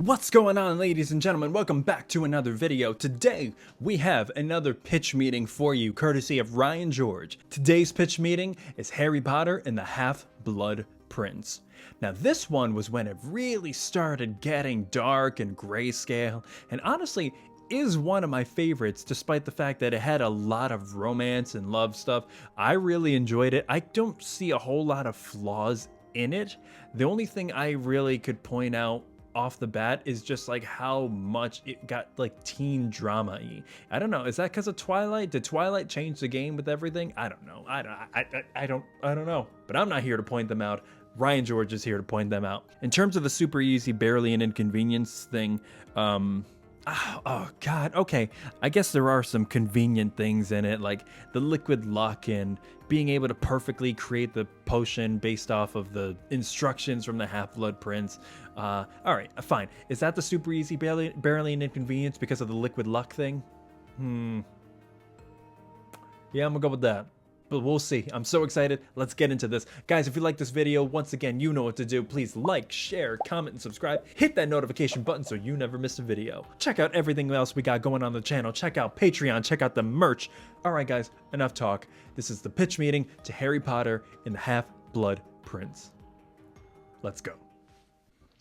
What's going on, ladies and gentlemen? Welcome back to another video. Today we have another pitch meeting for you courtesy of Ryan George. Today's pitch meeting is Harry Potter and the Half-Blood Prince. Now this one was when it really started getting dark and grayscale, and honestly is one of my favorites despite the fact that it had a lot of romance and love stuff. I really enjoyed it. I don't see a whole lot of flaws in it. The only thing I really could point out off the bat is just like how much it got like teen drama-y. I don't know, is that because of Twilight? Did Twilight change the game with everything? I don't know. I don't know. But I'm not here to point them out. Ryan George is here to point them out. In terms of the super easy, barely an inconvenience thing, oh god, okay, I guess there are some convenient things in it, like the liquid luck and being able to perfectly create the potion based off of the instructions from the Half-Blood Prince. All right, fine. Is that the super easy, barely an inconvenience because of the liquid luck thing? Yeah, I'm gonna go with that. But we'll see. I'm so excited. Let's get into this. Guys, if you like this video, once again, you know what to do. Please like, share, comment, and subscribe. Hit that notification button so you never miss a video. Check out everything else we got going on the channel. Check out Patreon. Check out the merch. All right, guys, enough talk. This is the pitch meeting to Harry Potter and the Half-Blood Prince. Let's go.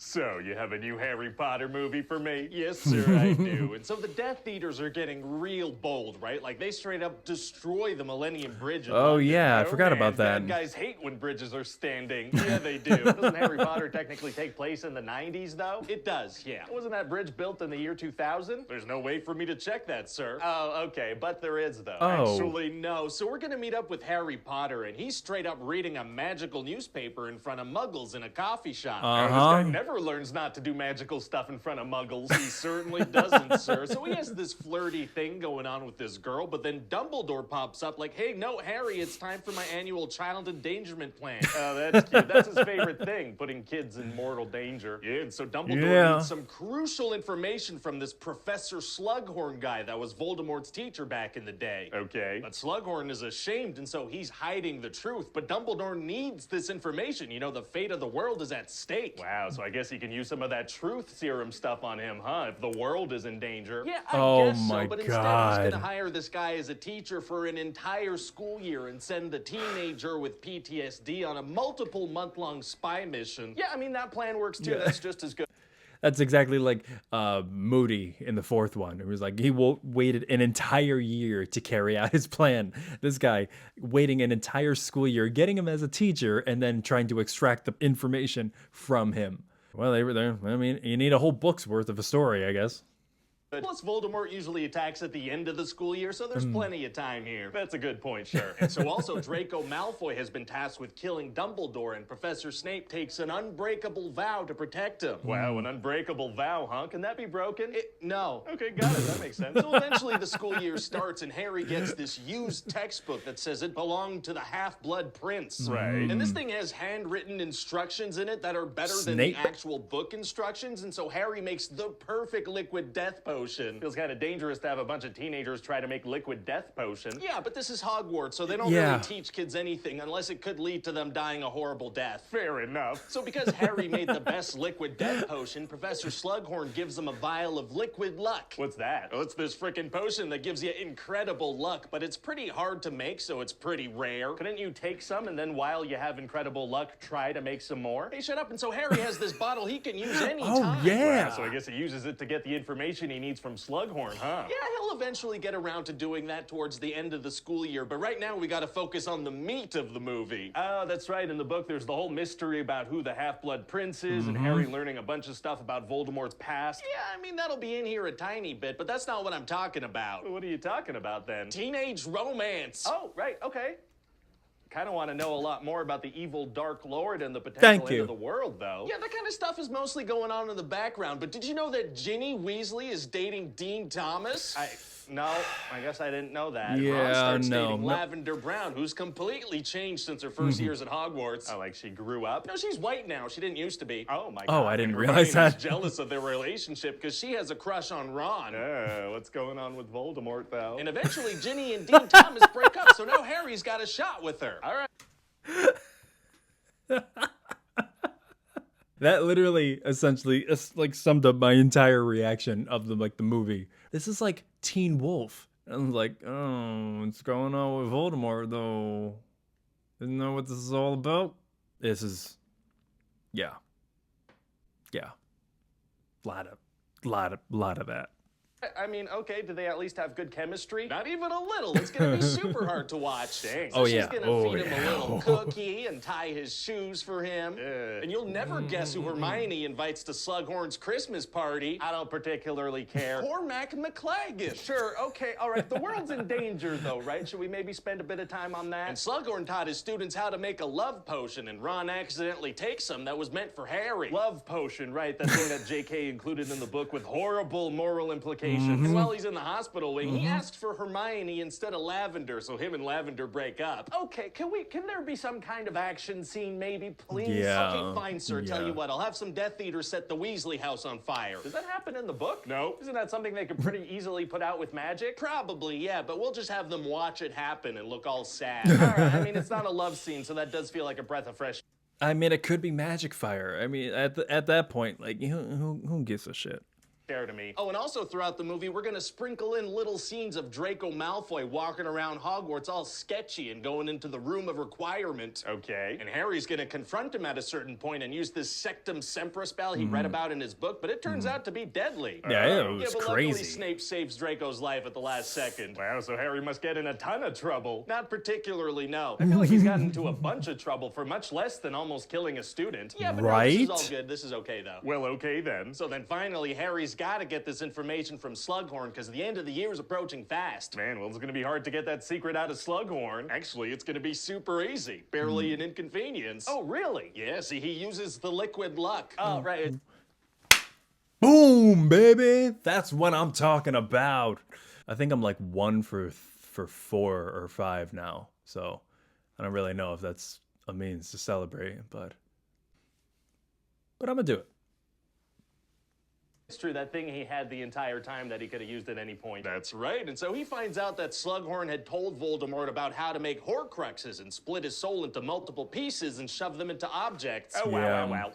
So, you have a new Harry Potter movie for me? Yes, sir, I do. And so the Death Eaters are getting real bold, right? Like, they straight up destroy the Millennium Bridge in Oh, London. yeah, I forgot about that. Bad guys hate when bridges are standing. Yeah, they do. Doesn't Harry Potter technically take place in the 90s, though? It does, yeah. Wasn't that bridge built in the year 2000? There's no way for me to check that, sir. Oh, okay, but there is, though. Oh. Actually, no. So we're gonna meet up with Harry Potter, and he's straight up reading a magical newspaper in front of muggles in a coffee shop. Now, this guy never learns not to do magical stuff in front of muggles. He certainly doesn't, sir. So he has this flirty thing going on with this girl, but then Dumbledore pops up like, hey, no, Harry, it's time for my annual child endangerment plan. Oh, that's cute. That's his favorite thing, putting kids in mortal danger. Yeah, and so Dumbledore needs some crucial information from this Professor Slughorn guy that was Voldemort's teacher back in the day. Okay. But Slughorn is ashamed, and so he's hiding the truth. But Dumbledore needs this information. You know, the fate of the world is at stake. Wow, so I guess he can use some of that truth serum stuff on him, huh? If the world is in danger. Yeah, I guess so, but instead he's gonna hire this guy as a teacher for an entire school year and send the teenager with PTSD on a multiple month-long spy mission. Yeah, I mean, that plan works too. That's just as good. That's exactly like Moody in the fourth one. It was like he waited an entire year to carry out his plan. This guy waiting an entire school year, getting him as a teacher, and then trying to extract the information from him. Well, they were there. I mean, you need a whole book's worth of a story, I guess. Plus, Voldemort usually attacks at the end of the school year, so there's plenty of time here. That's a good point, sure. And so also, Draco Malfoy has been tasked with killing Dumbledore, and Professor Snape takes an unbreakable vow to protect him. Wow, an unbreakable vow, huh? Can that be broken? No. Okay, got it. That makes sense. So eventually the school year starts, and Harry gets this used textbook that says it belonged to the Half-Blood Prince. Right. And this thing has handwritten instructions in it that are better than the actual book instructions, and so Harry makes the perfect liquid death potion. Feels kind of dangerous to have a bunch of teenagers try to make liquid death potion. Yeah, but this is Hogwarts, so they don't really teach kids anything unless it could lead to them dying a horrible death. Fair enough. So because Harry made the best liquid death potion, Professor Slughorn gives him a vial of liquid luck. What's that? Oh, it's this frickin' potion that gives you incredible luck, but it's pretty hard to make, so it's pretty rare. Couldn't you take some and then while you have incredible luck, try to make some more? Hey, shut up. And so Harry has this bottle he can use anytime. Oh, yeah. Wow, so I guess he uses it to get the information he needs from Slughorn, huh? Yeah, he'll eventually get around to doing that towards the end of the school year, but right now we gotta focus on the meat of the movie. Oh, that's right. In the book, there's the whole mystery about who the Half-Blood Prince is, and Harry learning a bunch of stuff about Voldemort's past. Yeah, I mean, that'll be in here a tiny bit, but that's not what I'm talking about. What are you talking about, then? Teenage romance. Oh, right, okay. Kind of want to know a lot more about the evil Dark Lord and the potential end of the world, though. Yeah, that kind of stuff is mostly going on in the background, but did you know that Ginny Weasley is dating Dean Thomas? No, I guess I didn't know that. Yeah, Ron starts dating Lavender Brown, who's completely changed since her first years at Hogwarts. Oh, like she grew up? No, she's white now. She didn't used to be. Oh, my God. Oh, I didn't realize that. She's jealous of their relationship because she has a crush on Ron. What's going on with Voldemort, though? And eventually, Ginny and Dean Thomas break up, so now Harry's got a shot with her. All right. That literally, essentially, like summed up my entire reaction of the movie. This is like Teen Wolf. I was like, oh, what's going on with Voldemort though? Isn't that what this is all about? This is, yeah, lot of that. I mean, okay, do they at least have good chemistry? Not even a little. It's gonna be super hard to watch. Dang. So she's gonna feed him a little cookie and tie his shoes for him. And you'll never guess who Hermione invites to Slughorn's Christmas party. I don't particularly care. Cormac McLagan. Sure, okay, all right. The world's in danger, though, right? Should we maybe spend a bit of time on that? And Slughorn taught his students how to make a love potion, and Ron accidentally takes some that was meant for Harry. Love potion, right? That thing that J.K. included in the book with horrible moral implications. And while he's in the hospital wing, he asks for Hermione instead of Lavender, so him and Lavender break up. Okay, can there be some kind of action scene, maybe, please? Yeah. Okay, fine, sir. Tell you what, I'll have some Death Eaters set the Weasley house on fire. Does that happen in the book? No. Isn't that something they could pretty easily put out with magic? Probably, yeah, but we'll just have them watch it happen and look all sad. All right, I mean, it's not a love scene, so that does feel like a breath of fresh. I mean, it could be magic fire. I mean, at that point, like, who gives a shit? To me. Oh, and also throughout the movie, we're gonna sprinkle in little scenes of Draco Malfoy walking around Hogwarts all sketchy and going into the room of requirement. Okay. And Harry's gonna confront him at a certain point and use this Sectum Sempra spell he read about in his book, but it turns out to be deadly. Yeah, it was but crazy. Luckily, Snape saves Draco's life at the last second. Wow, so Harry must get in a ton of trouble. Not particularly, no. I feel like he's gotten into a bunch of trouble for much less than almost killing a student. Yeah, but no, this is all good. This is okay, though. Well, okay, then. So then finally, Harry's gotta get this information from Slughorn because the end of the year is approaching fast. Man, well, it's gonna be hard to get that secret out of Slughorn. Actually, it's gonna be super easy. Barely an inconvenience. Oh, really? Yeah, see, he uses the liquid luck. Oh, right. Boom, baby. That's what I'm talking about. I think I'm like 1 for 4 or 5 now. So I don't really know if that's a means to celebrate, but I'm gonna do it. It's true, that thing he had the entire time that he could have used at any point. That's right, and so he finds out that Slughorn had told Voldemort about how to make Horcruxes and split his soul into multiple pieces and shove them into objects. Oh, wow.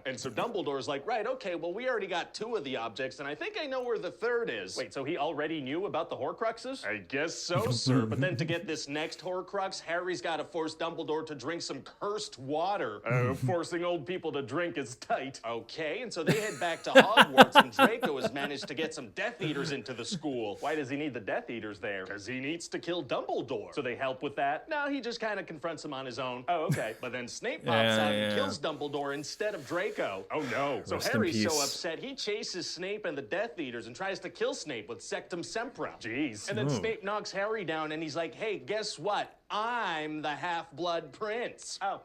And so Dumbledore's like, right, okay, well, we already got 2 of the objects, and I think I know where the 3rd is. Wait, so he already knew about the Horcruxes? I guess so, sir. But then to get this next Horcrux, Harry's got to force Dumbledore to drink some cursed water. Forcing old people to drink is tight. Okay, and so they head back to Hogwarts, and Draco has managed to get some Death Eaters into the school. Why does he need the Death Eaters there? Because he needs to kill Dumbledore. So they help with that? No, he just kind of confronts him on his own. Oh, okay. But then Snape pops out and kills Dumbledore instead of Draco. Oh no. So Harry's so upset, he chases Snape and the Death Eaters and tries to kill Snape with Sectum Sempra. Jeez. And then Snape knocks Harry down and he's like, hey, guess what? I'm the Half-Blood Prince. Oh.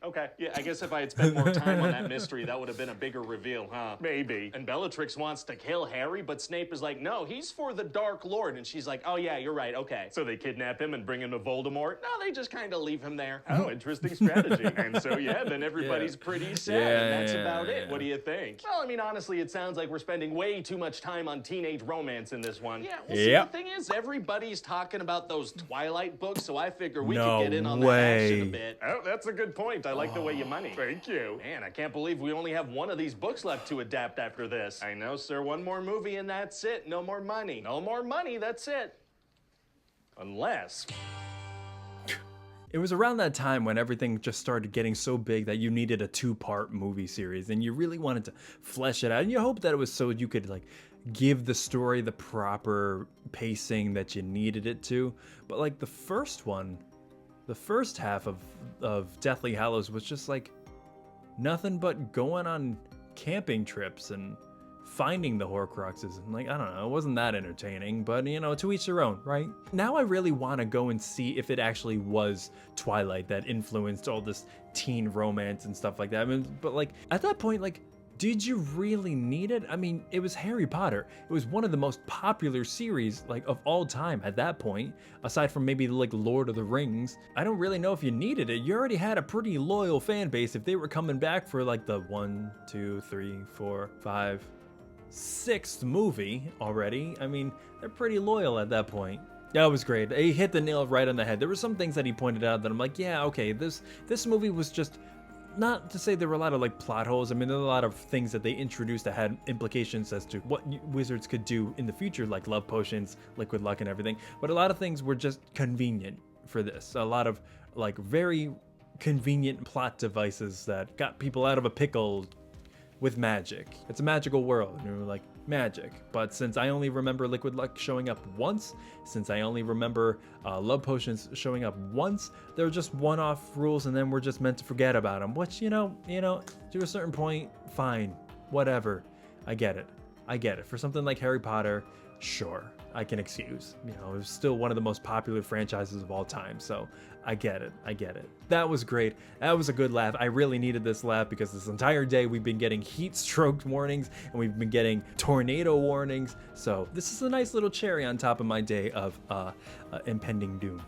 Okay. Yeah, I guess if I had spent more time on that mystery, that would have been a bigger reveal, huh? Maybe. And Bellatrix wants to kill Harry, but Snape is like, no, he's for the Dark Lord. And she's like, oh yeah, you're right, okay. So they kidnap him and bring him to Voldemort? No, they just kind of leave him there. Oh, interesting strategy. And so, yeah, then everybody's pretty sad, and that's about it. What do you think? Well, I mean, honestly, it sounds like we're spending way too much time on teenage romance in this one. Yeah, well, see, the thing is, everybody's talking about those Twilight books, so I figure we could get in on that action a bit. Oh, that's a good point. I like the way you money. Thank you. Man, I can't believe we only have 1 of these books left to adapt after this. I know, sir. 1 more movie and that's it. No more money. No more money, that's it. Unless... It was around that time when everything just started getting so big that you needed a 2-part movie series and you really wanted to flesh it out. And you hoped that it was so you could like give the story the proper pacing that you needed it to. But like the first one, the first half of Deathly Hallows was just like nothing but going on camping trips and finding the Horcruxes, and like, I don't know, it wasn't that entertaining, but you know, to each their own, right? Now I really want to go and see if it actually was Twilight that influenced all this teen romance and stuff like that. I mean, but like at that point, like, did you really need it? I mean, it was Harry Potter. It was one of the most popular series like of all time at that point, aside from maybe like Lord of the Rings. I don't really know if you needed it. You already had a pretty loyal fan base if they were coming back for like the 1, 2, 3, 4, 5, 6th movie already. I mean, they're pretty loyal at that point. That was great. He hit the nail right on the head. There were some things that he pointed out that I'm like, yeah, okay, this movie was just not to say there were a lot of like plot holes. I mean, there were a lot of things that they introduced that had implications as to what wizards could do in the future, like love potions, liquid luck, and everything. But a lot of things were just convenient for this. A lot of like very convenient plot devices that got people out of a pickle with magic. It's a magical world, you know, like magic. But since I only remember liquid luck showing up once, since I only remember love potions showing up once, they're just one-off rules, and then we're just meant to forget about them. Which, you know, to a certain point, fine, whatever. I get it. For something like Harry Potter, sure, I can excuse. You know, it was still one of the most popular franchises of all time, so I get it. That was great. That was a good laugh. I really needed this laugh because this entire day we've been getting heat stroke warnings and we've been getting tornado warnings. So this is a nice little cherry on top of my day of impending doom.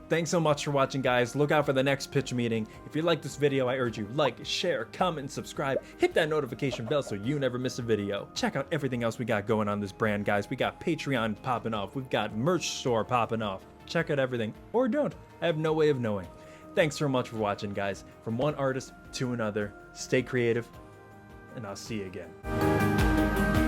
Thanks so much for watching, guys. Look out for the next pitch meeting. If you like this video, I urge you like, share, comment, and subscribe. Hit that notification bell so you never miss a video. Check out everything else we got going on this brand, guys. We got Patreon popping off. We've got merch store popping off. Check out everything, or don't. I have no way of knowing. Thanks so much for watching, guys. From one artist to another, stay creative, and I'll see you again.